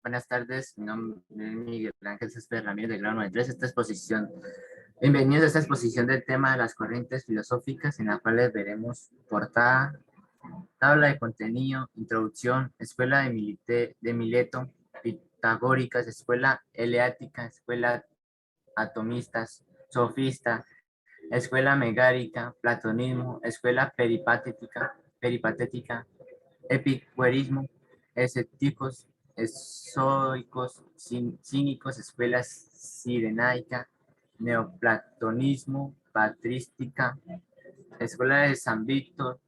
Buenas tardes, mi nombre es Miguel Ángel Céspedes Ramírez de grado 93. Bienvenidos a esta exposición del tema de las corrientes filosóficas, en la cual veremos portada, tabla de contenido, introducción, escuela de Mileto, pitagóricas, escuela eleática, escuela atomistas, sofista, escuela megárica, platonismo, escuela peripatética, epicureísmo, escépticos, estoicos, cínicos, escuelas cirenaica, neoplatonismo, patrística, escuela de San Víctor,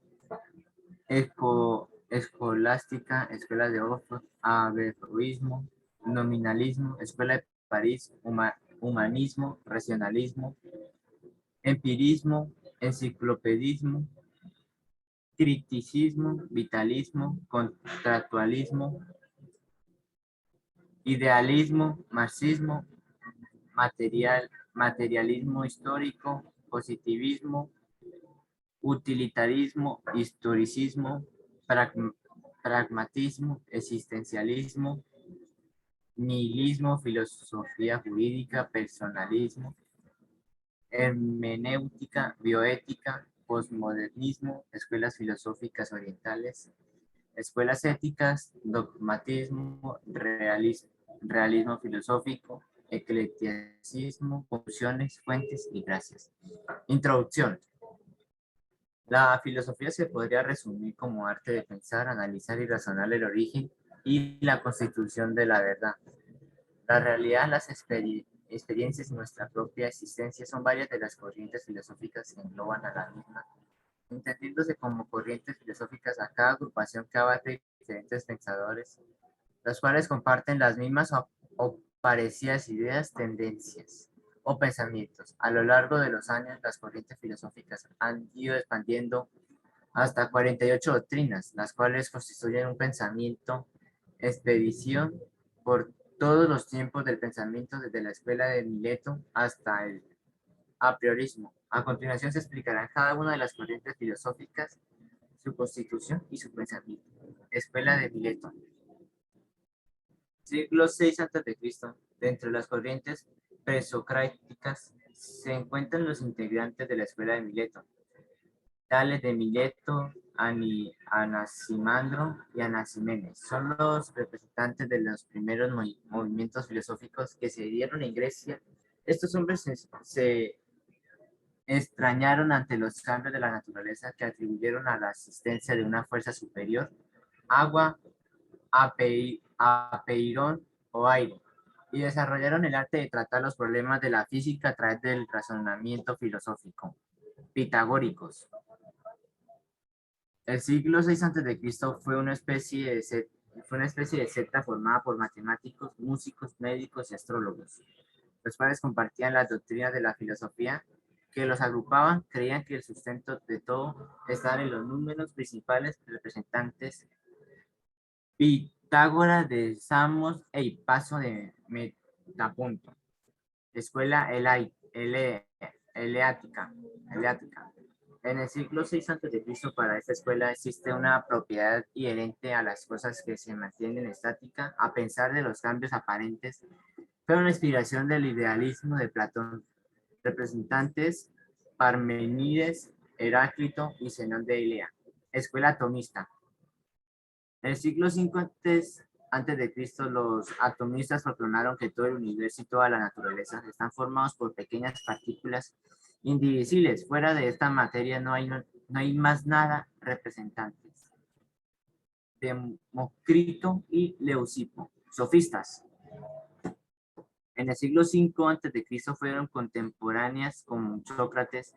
escolástica, escuela de Oxford, averroísmo, nominalismo, escuela de París, humanismo, racionalismo, empirismo, enciclopedismo, criticismo, vitalismo, contractualismo, idealismo, marxismo, materialismo histórico, positivismo, utilitarismo, historicismo, pragmatismo, existencialismo, nihilismo, filosofía jurídica, personalismo, hermenéutica, bioética, posmodernismo, escuelas filosóficas orientales, escuelas éticas, dogmatismo, realismo filosófico, eclecticismo, conclusiones, fuentes y gracias. Introducción. La filosofía se podría resumir como arte de pensar, analizar y razonar el origen y la constitución de la verdad. La realidad, las experiencias y nuestra propia existencia son varias de las corrientes filosóficas que engloban a la misma, entendiéndose como corrientes filosóficas a cada agrupación que abarca diferentes pensadores, los cuales comparten las mismas o parecidas ideas, tendencias o pensamientos. A lo largo de los años, las corrientes filosóficas han ido expandiendo hasta 48 doctrinas, las cuales constituyen un pensamiento expedición por todos los tiempos del pensamiento, desde la escuela de Mileto hasta el a priorismo. A continuación se explicarán cada una de las corrientes filosóficas, su constitución y su pensamiento. Escuela de Mileto. Siglo VI a.C. Dentro de las corrientes presocráticas se encuentran los integrantes de la escuela de Mileto, Tales de Mileto, Anaximandro y Anaximenes. Son los representantes de los primeros movimientos filosóficos que se dieron en Grecia. Estos hombres se extrañaron ante los cambios de la naturaleza que atribuyeron a la existencia de una fuerza superior, agua, apeirón o aire, y desarrollaron el arte de tratar los problemas de la física a través del razonamiento filosófico. Pitagóricos. El siglo VI a.C. fue una especie de secta formada por matemáticos, músicos, médicos y astrólogos, los cuales compartían las doctrinas de la filosofía que los agrupaban. Creían que el sustento de todo estaba en los números principales representantes Pitágoras de Samos e Hipaso de Metaponto. Escuela eleática. En el siglo VI a.C. para esta escuela existe una propiedad inherente a las cosas que se mantienen estáticas, a pesar de los cambios aparentes. Fue una inspiración del idealismo de Platón, representantes Parmenides, Heráclito y Zenón de Elea. Escuela atomista. En el siglo V antes de Cristo, los atomistas proclamaron que todo el universo y toda la naturaleza están formados por pequeñas partículas indivisibles. Fuera de esta materia no hay más nada. Representantes Demócrito y Leucipo, sofistas. En el siglo V antes de Cristo fueron contemporáneas con Sócrates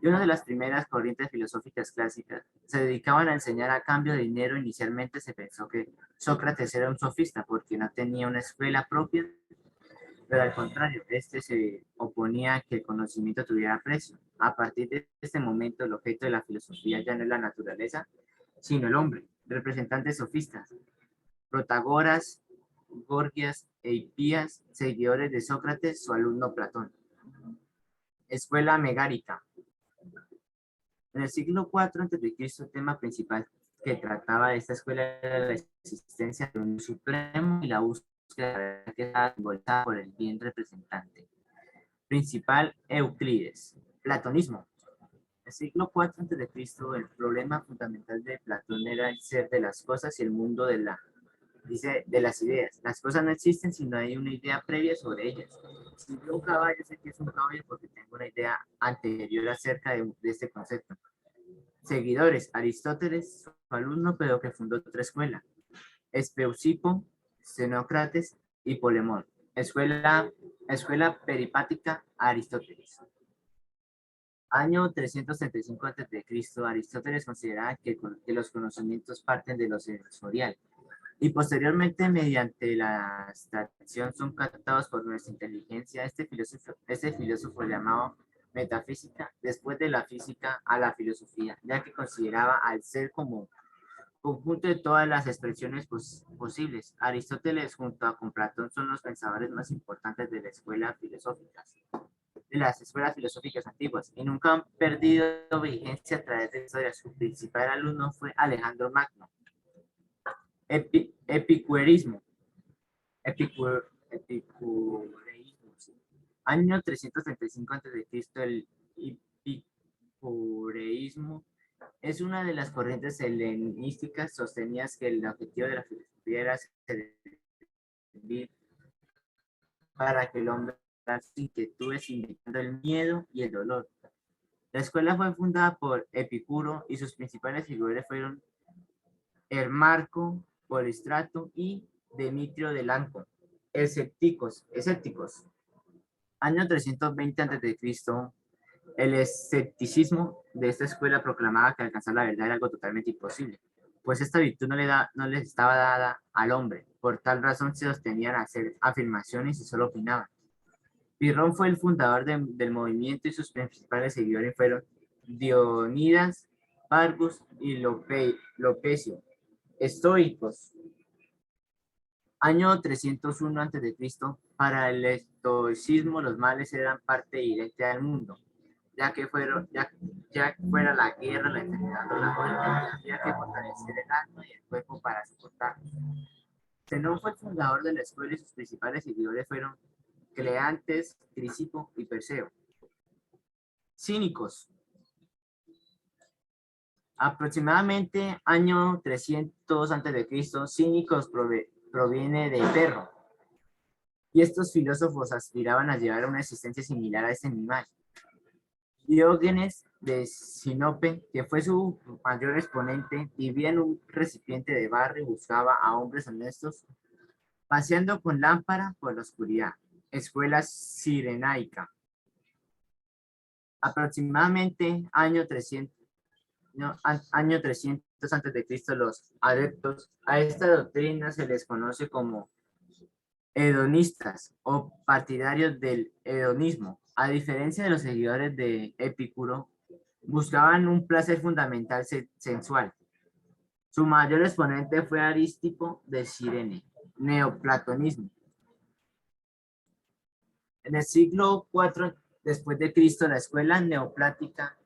y una de las primeras corrientes filosóficas clásicas. Se dedicaban a enseñar a cambio de dinero. Inicialmente se pensó que Sócrates era un sofista porque no tenía una escuela propia, pero al contrario, este se oponía a que el conocimiento tuviera precio. A partir de este momento, el objeto de la filosofía ya no es la naturaleza, sino el hombre. Representantes sofistas, Protagoras, Gorgias e Hipías, seguidores de Sócrates, su alumno Platón. Escuela megárica. En el siglo IV a.C., el tema principal que trataba de esta escuela era la existencia de un supremo y la búsqueda que está simbolizada por el bien representante. Principal Euclides. Platonismo. En el siglo IV a.C., el problema fundamental de Platón era el ser de las cosas y el mundo dice, de las ideas. Las cosas no existen si no hay una idea previa sobre ellas. Si veo un caballo, sé que es un caballo porque tengo una idea anterior acerca de este concepto. Seguidores, Aristóteles, su alumno, pero que fundó otra escuela. Espeusipo, Xenócrates y Polemón. Escuela peripática, Aristóteles. Año 335 a.C., Aristóteles consideraba que los conocimientos parten de lo sensorial y posteriormente mediante la abstracción son captados por nuestra inteligencia. Este filósofo llamado metafísica, después de la física a la filosofía, ya que consideraba al ser como conjunto de todas las expresiones posibles. Aristóteles con Platón son los pensadores más importantes de las escuelas filosóficas antiguas y nunca han perdido vigencia a través de la historia. Su principal alumno fue Alejandro Magno. Epicureísmo. Epicureísmo, sí. Año 335 a.C., el epicureísmo es una de las corrientes helenísticas sostenidas que el objetivo de la filosofía era servir para que el hombre sus inquietudes, invitando el miedo y el dolor. La escuela fue fundada por Epicuro y sus principales figuras fueron Hermarco, Polistrato y Demetrio de Lanco. Escépticos. Año 320 a.C., el escepticismo de esta escuela proclamaba que alcanzar la verdad era algo totalmente imposible, pues esta virtud no les estaba dada al hombre. Por tal razón se sostenían a hacer afirmaciones y solo opinaban. Pirrón fue el fundador del movimiento y sus principales seguidores fueron Dionidas, Pargus y Lopecio. Estoicos. Año 301 a.C., para el estoicismo los males eran parte inherente al mundo, ya fuera la guerra, la enfermedad o la muerte, había que fortalecer el alma y el cuerpo para soportarlo. Zenón fue el fundador de la escuela y sus principales seguidores fueron Cleantes, Crisipo y Perseo. Cínicos. Aproximadamente año 300 a.C., cínicos proviene de perro, y estos filósofos aspiraban a llevar una existencia similar a este animal. Diógenes de Sinope, que fue su mayor exponente, vivía en un recipiente de barro y buscaba a hombres honestos, paseando con lámpara por la oscuridad. Escuela sirenaica. Aproximadamente año 300 a.C., los adeptos a esta doctrina se les conoce como hedonistas o partidarios del hedonismo. A diferencia de los seguidores de Epicuro, buscaban un placer fundamental sensual. Su mayor exponente fue Arístipo de Cirene. Neoplatonismo. En el siglo IV después de Cristo, la escuela neoplática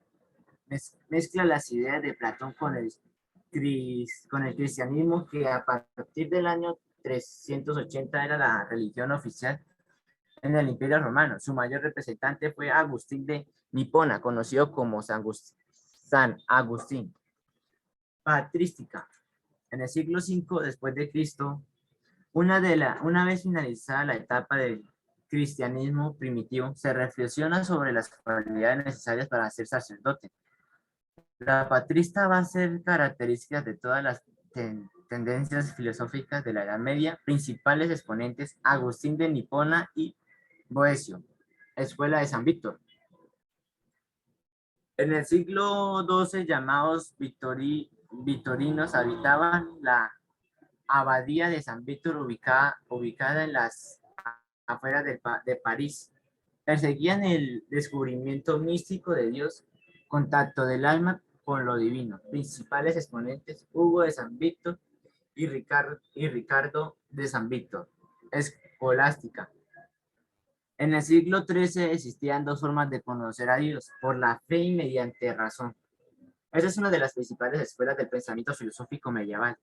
mezcla las ideas de Platón con el cristianismo, que a partir del año 380 era la religión oficial en el Imperio Romano. Su mayor representante fue Agustín de Hipona, conocido como San Agustín. Patrística. En el siglo V después de Cristo, una vez finalizada la etapa del cristianismo primitivo, se reflexiona sobre las cualidades necesarias para ser sacerdote. La patrista va a ser característica de todas las tendencias filosóficas de la Edad Media, principales exponentes Agustín de Hipona y Boecio, Escuela de San Víctor. En el siglo XII, llamados victorinos, habitaban la abadía de San Víctor, ubicada en las afueras de París. Perseguían el descubrimiento místico de Dios, contacto del alma con lo divino. Principales exponentes: Hugo de San Víctor y Ricardo de San Víctor. Escolástica. En el siglo XIII existían dos formas de conocer a Dios: por la fe y mediante razón. Esa es una de las principales escuelas del pensamiento filosófico medieval.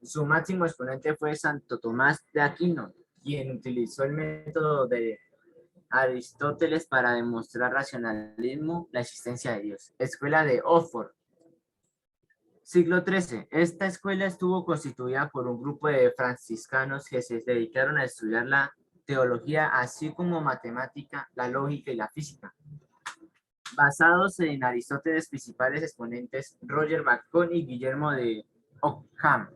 Su máximo exponente fue Santo Tomás de Aquino, quien utilizó el método de Aristóteles para demostrar racionalismo, la existencia de Dios. Escuela de Oxford. Siglo XIII. Esta escuela estuvo constituida por un grupo de franciscanos que se dedicaron a estudiar la teología, así como matemática, la lógica y la física. Basados en Aristóteles, principales exponentes Roger Bacon y Guillermo de Ockham.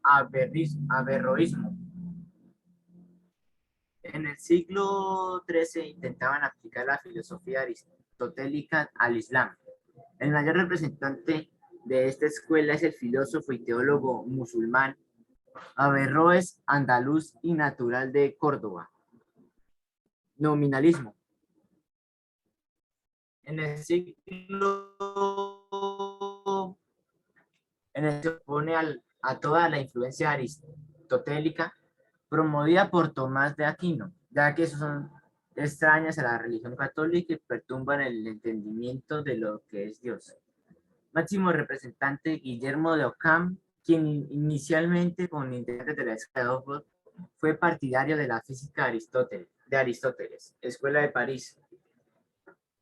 Averroísmo. En el siglo XIII intentaban aplicar la filosofía aristotélica al Islam. El mayor representante de esta escuela es el filósofo y teólogo musulmán Averroes, andaluz y natural de Córdoba. Nominalismo. En el siglo se opone a toda la influencia aristotélica promovida por Tomás de Aquino, ya que son extrañas a la religión católica y perturban el entendimiento de lo que es Dios. Máximo representante Guillermo de Ockham, quien inicialmente con integrantes de la escuela de Oxford fue partidario de la física de Aristóteles, Escuela de París.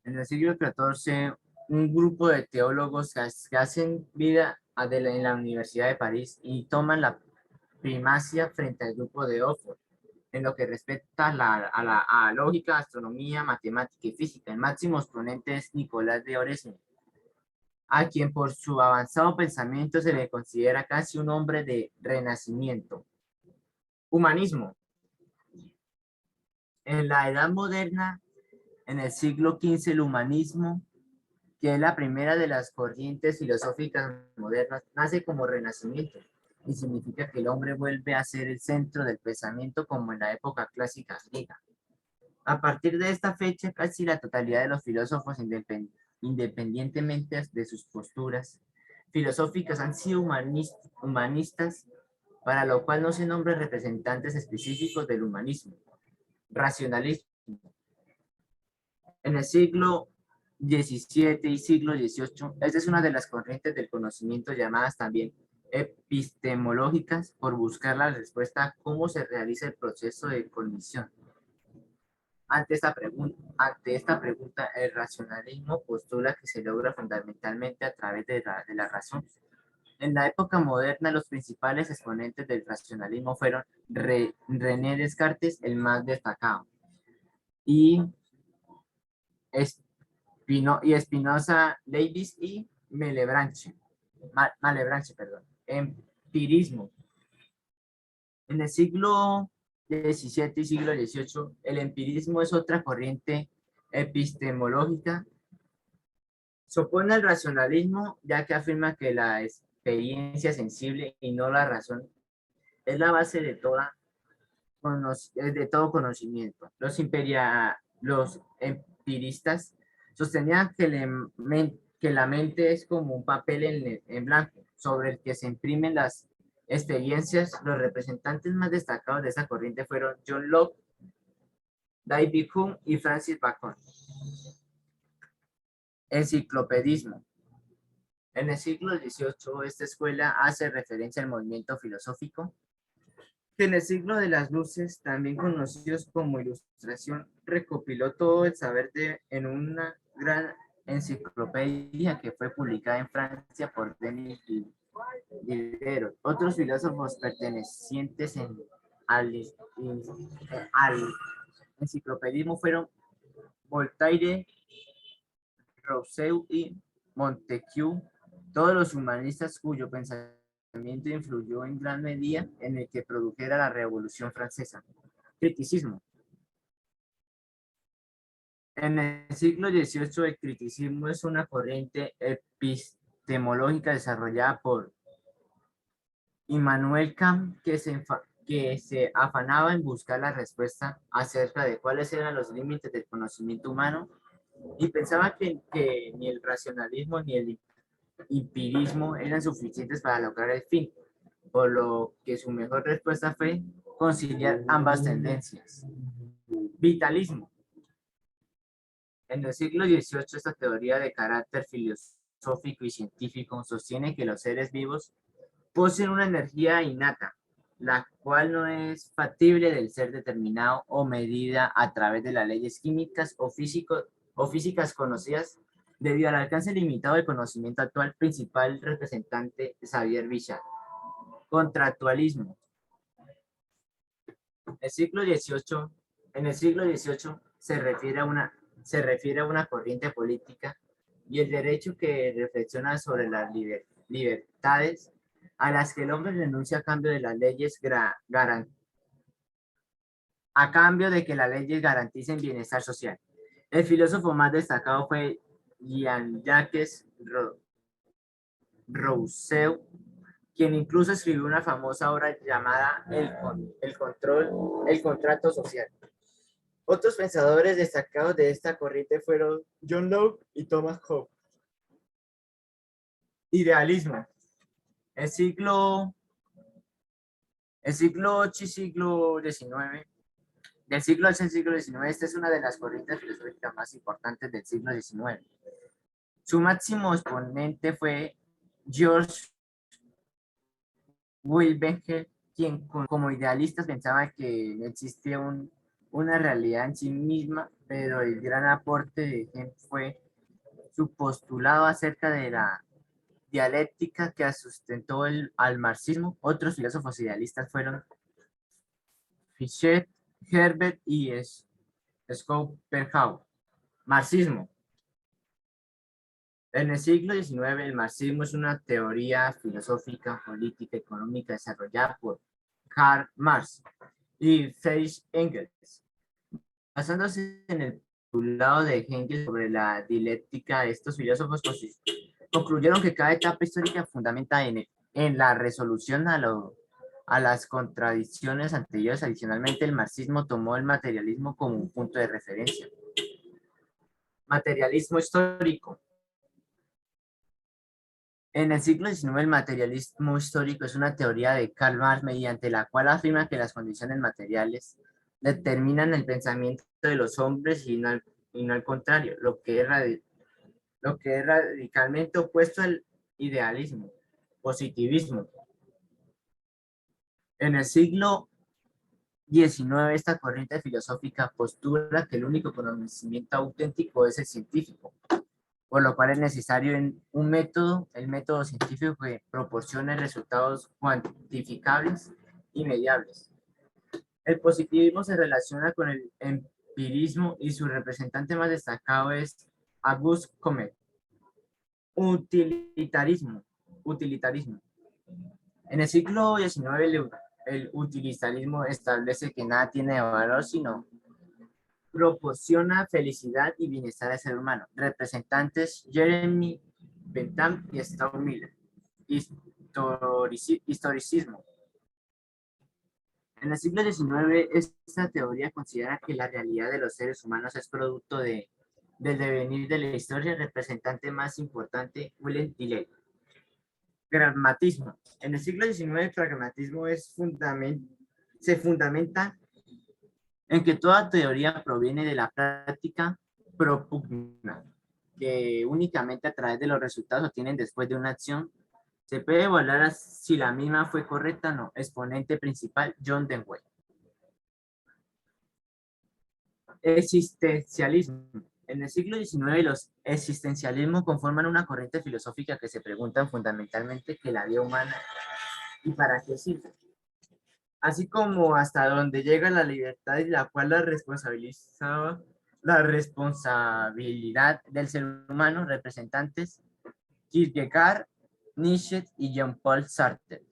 En el siglo XIV, un grupo de teólogos que hacen vida en la Universidad de París y toman la primacia frente al grupo de Oxford en lo que respecta a lógica, astronomía, matemática y física. El máximo exponente es Nicolás de Oresme, a quien por su avanzado pensamiento se le considera casi un hombre de renacimiento. Humanismo. En la Edad Moderna, en el siglo XV, el humanismo, que es la primera de las corrientes filosóficas modernas, nace como renacimiento y significa que el hombre vuelve a ser el centro del pensamiento como en la época clásica griega. A partir de esta fecha, casi la totalidad de los filósofos, independientemente de sus posturas filosóficas, han sido humanistas, para lo cual no se nombran representantes específicos del humanismo. Racionalismo. En el siglo XVII y siglo XVIII, esta es una de las corrientes del conocimiento llamadas también epistemológicas, por buscar la respuesta a cómo se realiza el proceso de cognición. Ante esta pregunta, el racionalismo postula que se logra fundamentalmente a través de la razón. En la época moderna, los principales exponentes del racionalismo fueron René Descartes, el más destacado, y Spinoza, Leibniz y Malebranche. Empirismo. En el siglo XVII y siglo XVIII, el empirismo es otra corriente epistemológica. Se opone al racionalismo, ya que afirma que la experiencia sensible y no la razón es la base de todo conocimiento. Los empiristas sostenían que la mente es como un papel en blanco sobre el que se imprimen las experiencias. Los representantes más destacados de esa corriente fueron John Locke, David Hume y Francis Bacon. Enciclopedismo. En el siglo XVIII, esta escuela hace referencia al movimiento filosófico que en el siglo de las luces, también conocidos como Ilustración, recopiló todo el saber en una gran enciclopedia que fue publicada en Francia por Denis Diderot. Otros filósofos pertenecientes al enciclopedismo fueron Voltaire, Rousseau y Montesquieu, todos los humanistas cuyo pensamiento influyó en gran medida en el que produjera la Revolución Francesa. Criticismo. En el siglo XVIII, el criticismo es una corriente epistemológica desarrollada por Immanuel Kant, que se afanaba en buscar la respuesta acerca de cuáles eran los límites del conocimiento humano y pensaba que ni el racionalismo ni el empirismo eran suficientes para lograr el fin, por lo que su mejor respuesta fue conciliar ambas tendencias. Vitalismo. En el siglo XVIII, esta teoría de carácter filosófico y científico sostiene que los seres vivos poseen una energía innata, la cual no es factible del ser determinado o medida a través de las leyes químicas o físicas conocidas, debido al alcance limitado del conocimiento actual. Principal representante Xavier Bichat. Contractualismo. El siglo XVIII, en el siglo XVIII se refiere a una corriente política y el derecho que reflexiona sobre las libertades a las que el hombre renuncia a cambio de las leyes a cambio de que las leyes garanticen bienestar social. El filósofo más destacado fue Jean-Jacques Rousseau, quien incluso escribió una famosa obra llamada El contrato social. Otros pensadores destacados de esta corriente fueron John Locke y Thomas Hobbes. Idealismo. El siglo VIII y siglo XIX. Del siglo VIII al siglo XIX, esta es una de las corrientes filosóficas más importantes del siglo XIX. Su máximo exponente fue George Wilhelm, quien como idealista pensaba que no existía una realidad en sí misma, pero el gran aporte de Hegel fue su postulado acerca de la dialéctica que sustentó al marxismo. Otros filósofos idealistas fueron Fichte, Herbert y Schopenhauer. Marxismo. En el siglo XIX, el marxismo es una teoría filosófica, política, económica desarrollada por Karl Marx y Friedrich Engels. Basándose en el postulado de Engels sobre la dialéctica, estos filósofos concluyeron que cada etapa histórica fundamenta en la resolución a las contradicciones anteriores. Adicionalmente, el marxismo tomó el materialismo como un punto de referencia. Materialismo histórico. En el siglo XIX, el materialismo histórico es una teoría de Karl Marx mediante la cual afirma que las condiciones materiales determinan el pensamiento de los hombres y no al contrario, lo que es radicalmente opuesto al idealismo, positivismo. En el siglo XIX, esta corriente filosófica postula que el único conocimiento auténtico es el científico, por lo cual es necesario el método científico que proporcione resultados cuantificables y mediables. El positivismo se relaciona con el empirismo y su representante más destacado es Auguste Comte. Utilitarismo. En el siglo XIX, el utilitarismo establece que nada tiene valor, sino proporciona felicidad y bienestar al ser humano. Representantes Jeremy Bentham y Stuart Miller. Historicismo. En el siglo XIX, esta teoría considera que la realidad de los seres humanos es producto del devenir de la historia. El representante más importante, William Tillet. Pragmatismo. En el siglo XIX, el pragmatismo se fundamenta en que toda teoría proviene de la práctica propugna, que únicamente a través de los resultados obtienen después de una acción se puede evaluar si la misma fue correcta o no. Exponente principal, John Dewey. Existencialismo. En el siglo XIX, los existencialismos conforman una corriente filosófica que se preguntan fundamentalmente qué es la vida humana y para qué sirve, así como hasta dónde llega la libertad y la cual la responsabilidad del ser humano. Representantes Kierkegaard, Nietzsche y Jean-Paul Sartre.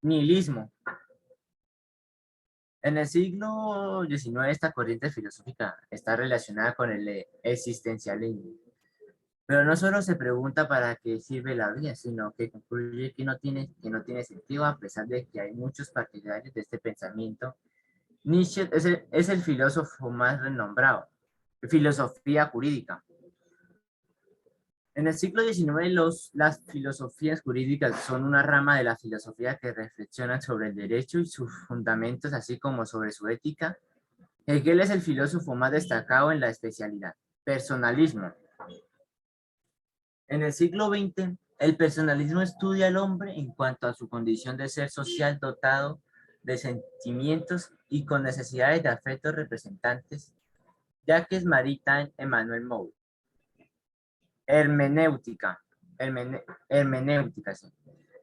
Nihilismo. En el siglo XIX, esta corriente filosófica está relacionada con el existencialismo, pero no solo se pregunta para qué sirve la vida, sino que concluye que no tiene sentido, a pesar de que hay muchos partidarios de este pensamiento. Nietzsche es el filósofo más renombrado. Filosofía jurídica. En el siglo XIX, las filosofías jurídicas son una rama de la filosofía que reflexiona sobre el derecho y sus fundamentos, así como sobre su ética. Hegel es el filósofo más destacado en la especialidad. Personalismo. En el siglo XX, El personalismo estudia al hombre en cuanto a su condición de ser social dotado de sentimientos y con necesidades de afectos representantes. Jacques Maritain, Emmanuel Mou. Hermenéutica. Hermenéutica, sí.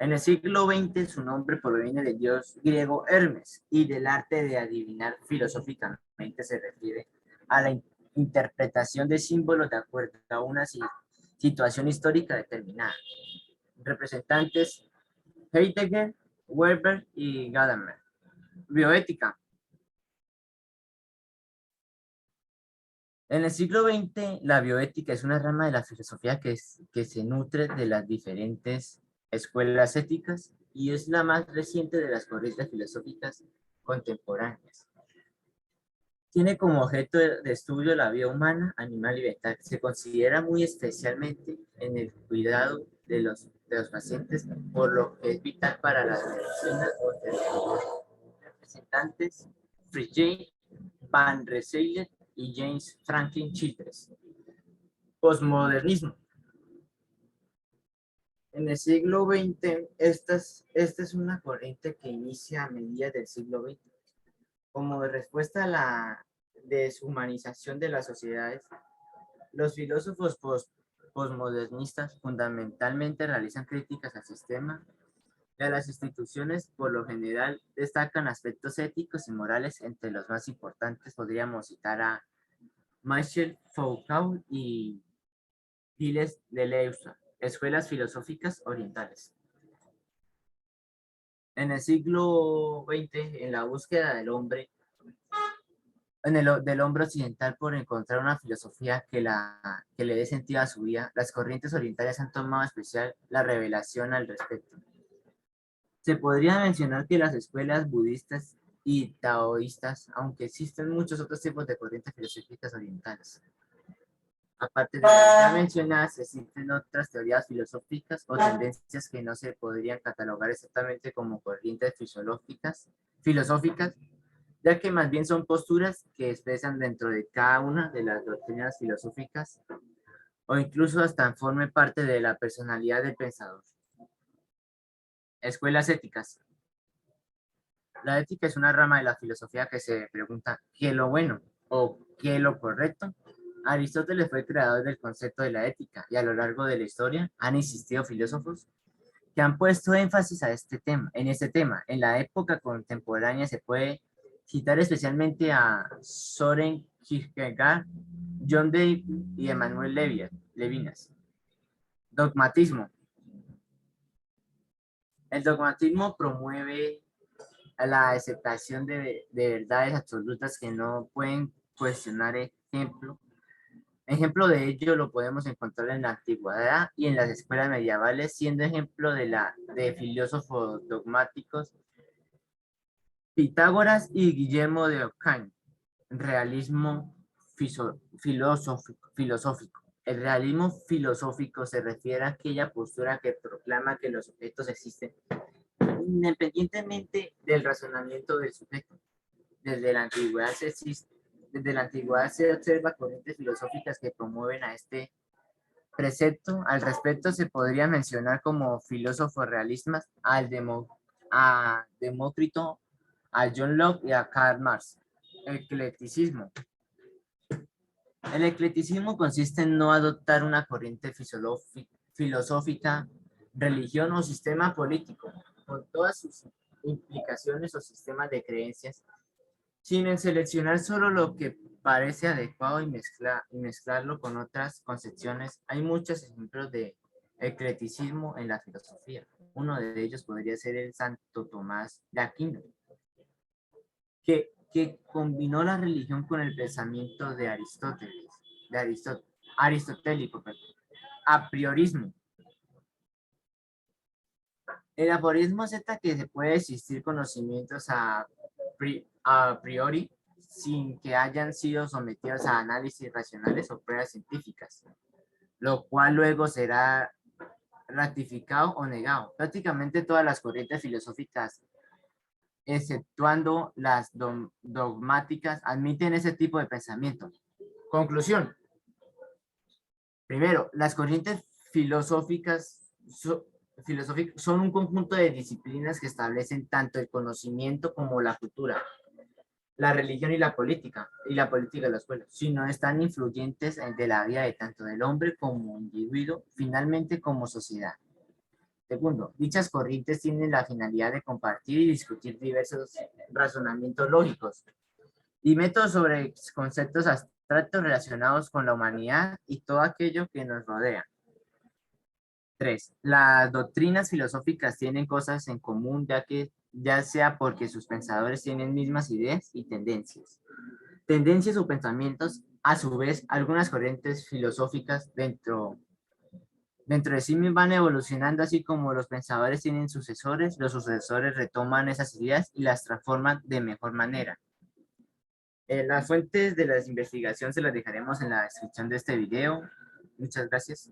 En el siglo XX su nombre proviene del dios griego Hermes y del arte de adivinar filosóficamente se refiere a la interpretación de símbolos de acuerdo a una situación histórica determinada. Representantes Heidegger, Weber y Gadamer. Bioética. En el siglo XX, la bioética es una rama de la filosofía que se nutre de las diferentes escuelas éticas y es la más reciente de las corrientes filosóficas contemporáneas. Tiene como objeto de estudio la vida humana, animal y vegetal. Se considera muy especialmente en el cuidado de los pacientes, por lo que es vital para la medicina o representantes Friedrich Van Rensselaer y James Franklin Childress. Posmodernismo. En el siglo XX, esta es una corriente que inicia a mediados del siglo XX. Como respuesta a la deshumanización de las sociedades, los filósofos posmodernistas fundamentalmente realizan críticas al sistema y a las instituciones. Por lo general destacan aspectos éticos y morales. Entre los más importantes podríamos citar a Michel Foucault y Gilles Deleuze, escuelas filosóficas orientales. En el siglo XX, en la búsqueda del hombre, del hombre occidental por encontrar una filosofía que le dé sentido a su vida, las corrientes orientales han tomado especial la revelación al respecto. Se podría mencionar que las escuelas budistas y taoístas, aunque existen muchos otros tipos de corrientes filosóficas orientales. Aparte de las ya mencionadas, existen otras teorías filosóficas o tendencias que no se podrían catalogar exactamente como corrientes filosóficas, ya que más bien son posturas que expresan dentro de cada una de las doctrinas filosóficas o incluso hasta formen parte de la personalidad del pensador. Escuelas éticas. La ética es una rama de la filosofía que se pregunta ¿qué es lo bueno o qué es lo correcto? Aristóteles fue el creador del concepto de la ética y a lo largo de la historia han existido filósofos que han puesto énfasis a en este tema. En la época contemporánea se puede citar especialmente a Soren Kierkegaard, John Dewey y Emmanuel Levinas. Dogmatismo. El dogmatismo promueve la aceptación de verdades absolutas que no pueden cuestionar. Ejemplo de ello lo podemos encontrar en la antigüedad y en las escuelas medievales, siendo ejemplo de filósofos dogmáticos Pitágoras y Guillermo de Ockham. Realismo filosófico. El realismo filosófico se refiere a aquella postura que proclama que los objetos existen independientemente del razonamiento del sujeto. Desde la antigüedad se observa corrientes filosóficas que promueven a este precepto. Al respecto se podría mencionar como filósofos realistas a Demócrito, a John Locke y a Karl Marx. Eclecticismo. El eclecticismo consiste en no adoptar una corriente filosófica, religión o sistema político, con todas sus implicaciones o sistemas de creencias, sino en seleccionar solo lo que parece adecuado y mezclarlo con otras concepciones. Hay muchos ejemplos de eclecticismo en la filosofía. Uno de ellos podría ser el Santo Tomás de Aquino, que combinó la religión con el pensamiento de aristotélico. A priorismo. El aforismo acepta que se puede existir conocimientos a priori sin que hayan sido sometidos a análisis racionales o pruebas científicas, lo cual luego será ratificado o negado. Prácticamente todas las corrientes filosóficas, exceptuando las dogmáticas, admiten ese tipo de pensamiento. Conclusión. Primero, las corrientes filosóficas so- son un conjunto de disciplinas que establecen tanto el conocimiento como la cultura, la religión y la política de la escuela, sino están influyentes de la vida de tanto del hombre como individuo, finalmente como sociedad. Segundo, dichas corrientes tienen la finalidad de compartir y discutir diversos razonamientos lógicos y métodos sobre conceptos abstractos relacionados con la humanidad y todo aquello que nos rodea. 3. Las doctrinas filosóficas tienen cosas en común, ya sea porque sus pensadores tienen mismas ideas y tendencias. Tendencias o pensamientos, a su vez, algunas corrientes filosóficas dentro de sí van evolucionando, así como los pensadores tienen sucesores, los sucesores retoman esas ideas y las transforman de mejor manera. Las fuentes de la investigación se las dejaremos en la descripción de este video. Muchas gracias.